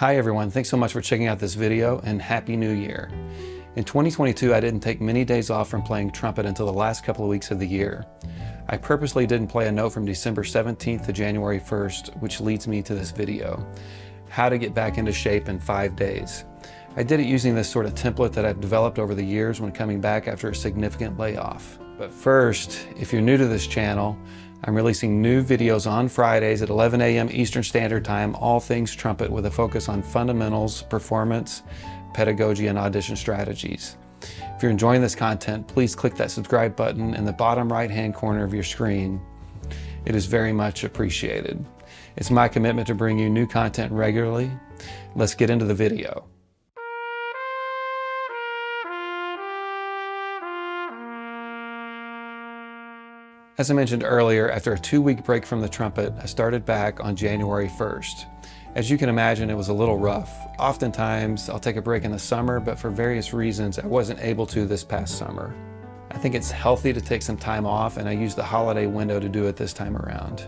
Hi everyone, thanks so much for checking out this video and Happy New Year. In 2022, I didn't take many days off from playing trumpet until the last couple of weeks of the year. I purposely didn't play a note from December 17th to January 1st, which leads me to this video. How to get back into shape in 5 days. I did it using this sort of template that I've developed over the years when coming back after a significant layoff. But first, if you're new to this channel, I'm releasing new videos on Fridays at 11 a.m. Eastern Standard Time, all things trumpet with a focus on fundamentals, performance, pedagogy, and audition strategies. If you're enjoying this content, please click that subscribe button in the bottom right-hand corner of your screen. It is very much appreciated. It's my commitment to bring you new content regularly. Let's get into the video. As I mentioned earlier, after a 2-week break from the trumpet, I started back on January 1st. As you can imagine, it was a little rough. Oftentimes, I'll take a break in the summer, but for various reasons, I wasn't able to this past summer. I think it's healthy to take some time off, and I used the holiday window to do it this time around.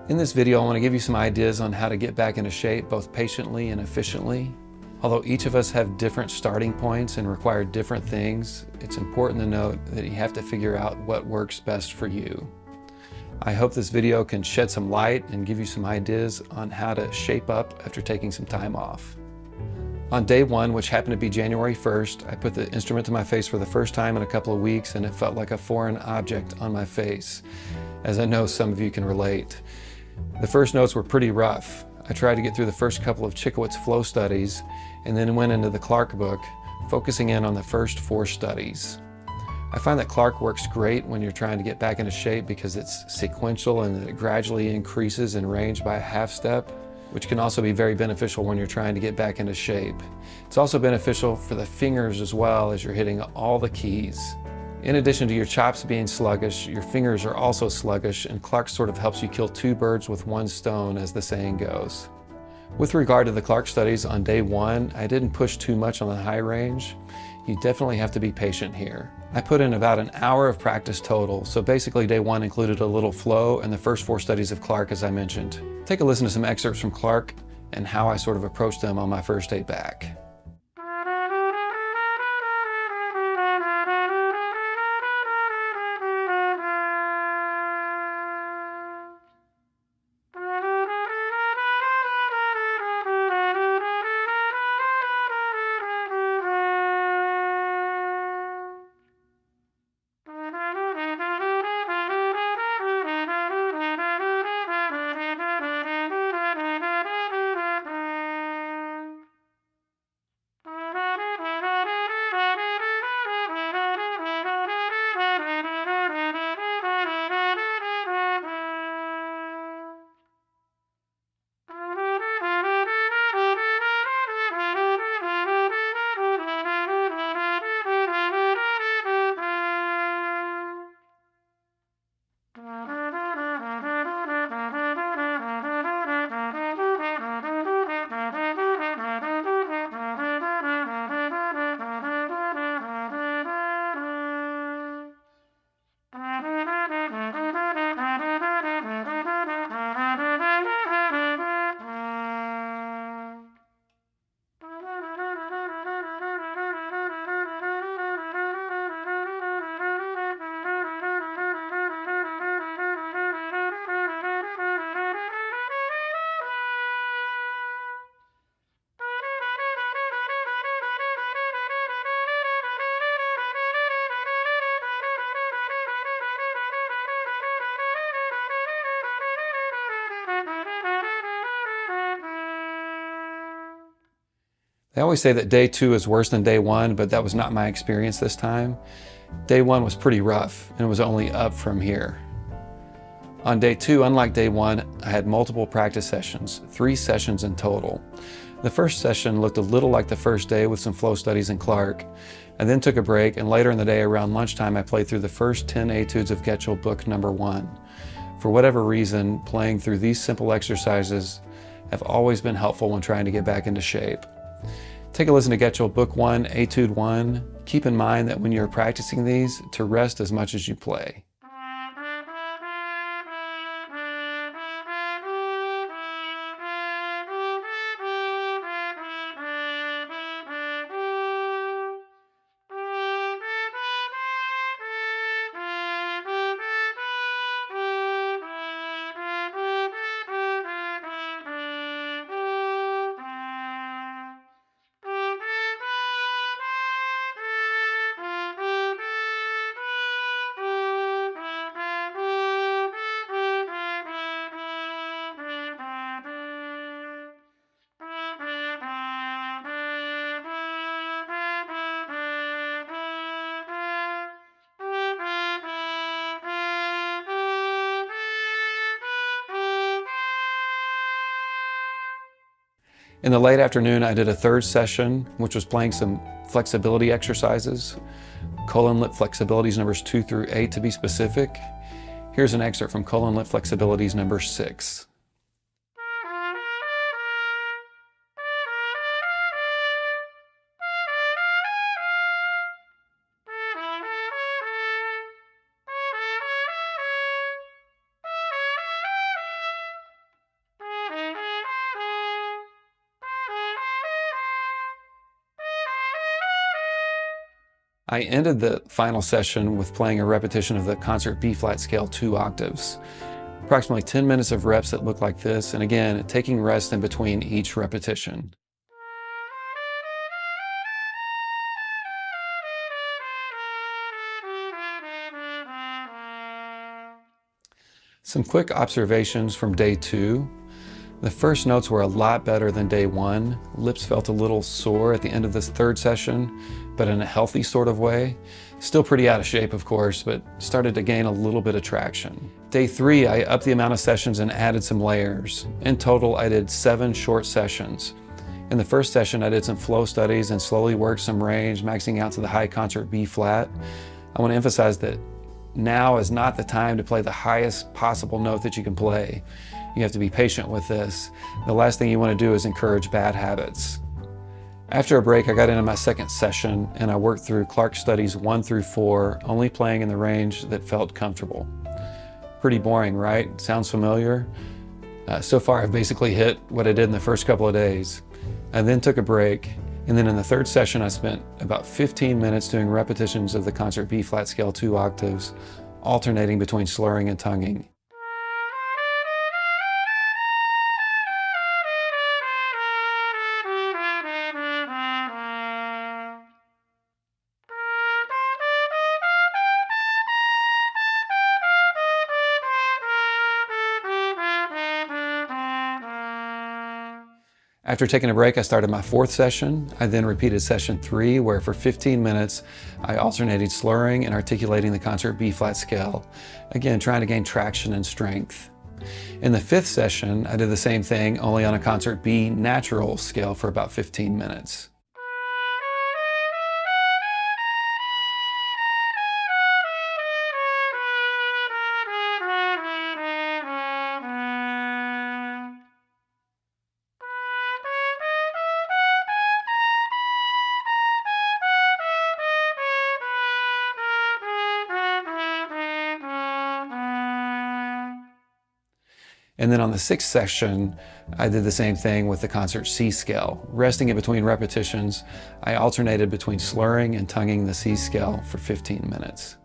In this video, I want to give you some ideas on how to get back into shape, both patiently and efficiently. Although each of us have different starting points and require different things, it's important to note that you have to figure out what works best for you. I hope this video can shed some light and give you some ideas on how to shape up after taking some time off. On day one, which happened to be January 1st, I put the instrument to my face for the first time in a couple of weeks, and it felt like a foreign object on my face, as I know some of you can relate. The first notes were pretty rough. I tried to get through the first couple of Chickawatt's flow studies and then went into the Clark book, focusing in on the first 4 studies. I find that Clark works great when you're trying to get back into shape because it's sequential and it gradually increases in range by a half step, which can also be very beneficial when you're trying to get back into shape. It's also beneficial for the fingers as well as you're hitting all the keys. In addition to your chops being sluggish, your fingers are also sluggish, and Clark sort of helps you kill 2 birds with 1 stone, as the saying goes. With regard to the Clark studies on day 1, I didn't push too much on the high range. You definitely have to be patient here. I put in about an hour of practice total, so basically day 1 included a little flow and the first 4 studies of Clark, as I mentioned. Take a listen to some excerpts from Clark and how I sort of approached them on my first day back. They always say that day 2 is worse than day 1, but that was not my experience this time. Day 1 was pretty rough, and it was only up from here. On day 2, unlike day 1, I had multiple practice sessions, 3 sessions in total. The first session looked a little like the first day with some flow studies in Clark. I then took a break, and later in the day around lunchtime, I played through the first 10 etudes of Getchell book number 1. For whatever reason, playing through these simple exercises have always been helpful when trying to get back into shape. Take a listen to Getchell Book 1, Etude 1. Keep in mind that when you're practicing these, to rest as much as you play. In the late afternoon, I did a third session, which was playing some flexibility exercises, colon lip flexibilities numbers 2 through 8 to be specific. Here's an excerpt from colon lip flexibilities number 6. I ended the final session with playing a repetition of the concert B-flat scale 2 octaves. Approximately 10 minutes of reps that look like this, and again, taking rest in between each repetition. Some quick observations from day 2. The first notes were a lot better than day 1. Lips felt a little sore at the end of this third session, but in a healthy sort of way. Still pretty out of shape, of course, but started to gain a little bit of traction. Day 3, I upped the amount of sessions and added some layers. In total, I did 7 short sessions. In the first session, I did some flow studies and slowly worked some range, maxing out to the high concert B flat. I want to emphasize that now is not the time to play the highest possible note that you can play. You have to be patient with this. The last thing you want to do is encourage bad habits. After a break, I got into my second session and I worked through Clark studies 1 through 4, only playing in the range that felt comfortable. Pretty boring, right? Sounds familiar? So far, I've basically hit what I did in the first couple of days. I then took a break, and then in the third session, I spent about 15 minutes doing repetitions of the concert B-flat scale 2 octaves, alternating between slurring and tonguing. After taking a break, I started my fourth session. I then repeated session 3, where for 15 minutes, I alternated slurring and articulating the concert B-flat scale. Again, trying to gain traction and strength. In the fifth session, I did the same thing, only on a concert B natural scale for about 15 minutes. And then on the sixth session, I did the same thing with the concert C scale. Resting in between repetitions, I alternated between slurring and tonguing the C scale for 15 minutes.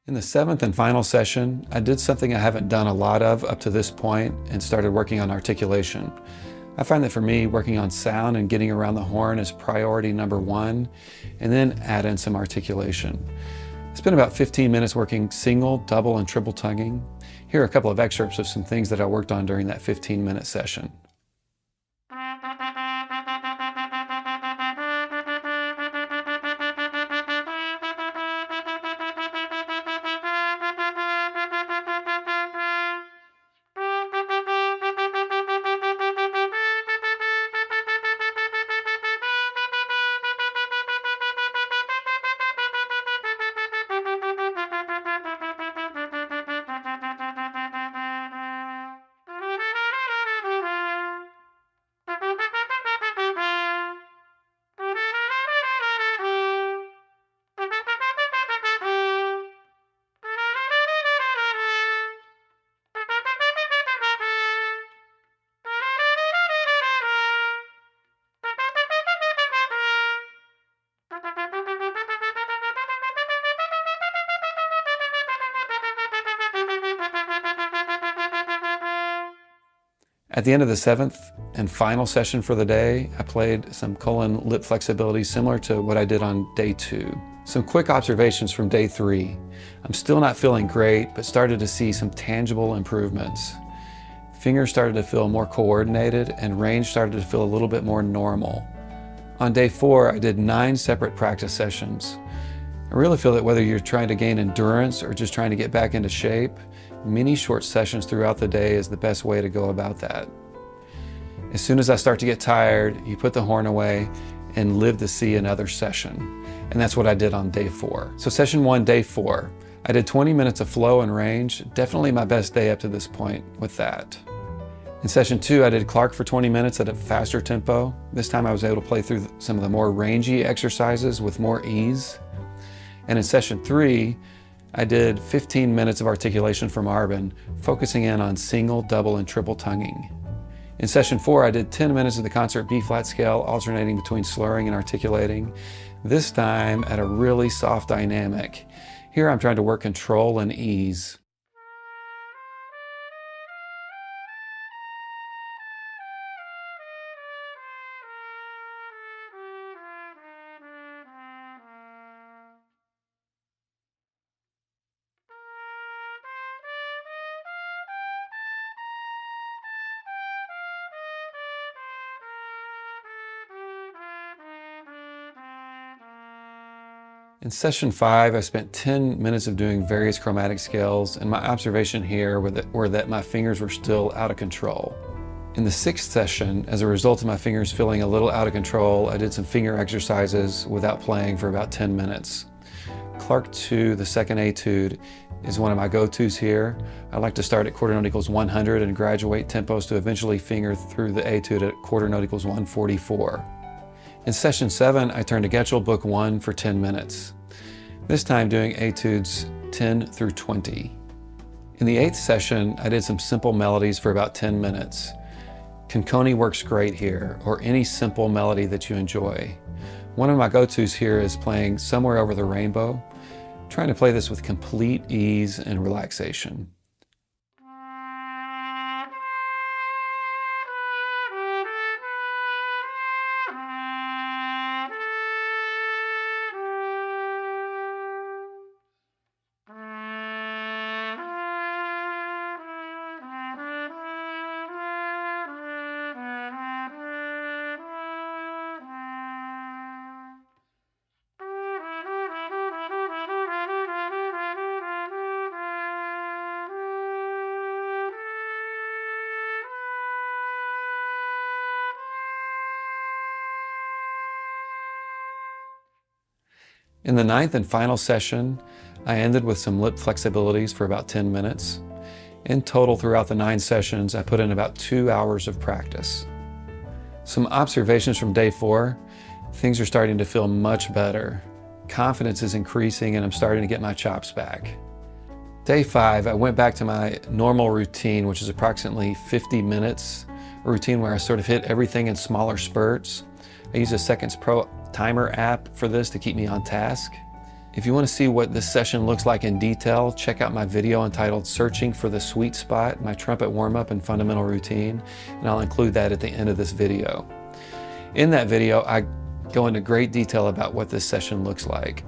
In the seventh and final session, I did something I haven't done a lot of up to this point and started working on articulation. I find that for me, working on sound and getting around the horn is priority number 1, and then add in some articulation. I spent about 15 minutes working single, double, and triple tonguing. Here are a couple of excerpts of some things that I worked on during that 15-minute session. At the end of the seventh and final session for the day, I played some colon lip flexibility similar to what I did on day 2. Some quick observations from day 3. I'm still not feeling great, but started to see some tangible improvements. Fingers started to feel more coordinated and range started to feel a little bit more normal. On day 4, I did 9 separate practice sessions. I really feel that whether you're trying to gain endurance or just trying to get back into shape, many short sessions throughout the day is the best way to go about that. As soon as I start to get tired, you put the horn away and live to see another session. And that's what I did on day 4. So session 1, day 4. I did 20 minutes of flow and range, definitely my best day up to this point with that. In session 2, I did Clark for 20 minutes at a faster tempo. This time I was able to play through some of the more rangy exercises with more ease. And in session 3, I did 15 minutes of articulation from Arbin, focusing in on single, double, and triple tonguing. In session 4, I did 10 minutes of the concert B-flat scale, alternating between slurring and articulating, this time at a really soft dynamic. Here I'm trying to work control and ease. In session 5, I spent 10 minutes of doing various chromatic scales, and my observation here were that my fingers were still out of control. In the 6th session, as a result of my fingers feeling a little out of control, I did some finger exercises without playing for about 10 minutes. Clark 2, the second etude, is one of my go-tos here. I like to start at quarter note equals 100 and graduate tempos to eventually finger through the etude at quarter note equals 144. In session 7, I turned to Getchell Book 1 for 10 minutes. This time doing etudes 10 through 20. In the 8th session, I did some simple melodies for about 10 minutes. Conconi works great here, or any simple melody that you enjoy. One of my go-tos here is playing Somewhere Over the Rainbow, trying to play this with complete ease and relaxation. In the 9th and final session, I ended with some lip flexibilities for about 10 minutes. In total, throughout the 9 sessions, I put in about 2 hours of practice. Some observations from day 4, things are starting to feel much better. Confidence is increasing and I'm starting to get my chops back. Day 5, I went back to my normal routine, which is approximately 50 minutes, a routine where I sort of hit everything in smaller spurts. I use a Seconds Pro timer app for this to keep me on task. If you want to see what this session looks like in detail, check out my video entitled Searching for the Sweet Spot, my trumpet warm-up and fundamental routine, and I'll include that at the end of this video. In that video, I go into great detail about what this session looks like.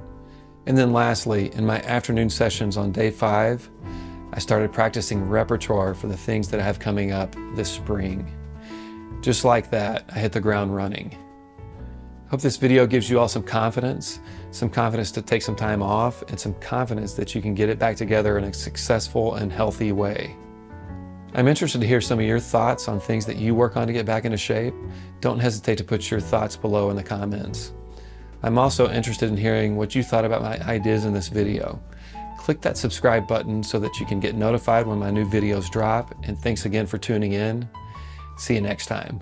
And then lastly, in my afternoon sessions on day 5, I started practicing repertoire for the things that I have coming up this spring. Just like that, I hit the ground running. Hope this video gives you all some confidence to take some time off, and some confidence that you can get it back together in a successful and healthy way. I'm interested to hear some of your thoughts on things that you work on to get back into shape. Don't hesitate to put your thoughts below in the comments. I'm also interested in hearing what you thought about my ideas in this video. Click that subscribe button so that you can get notified when my new videos drop, and thanks again for tuning in. See you next time.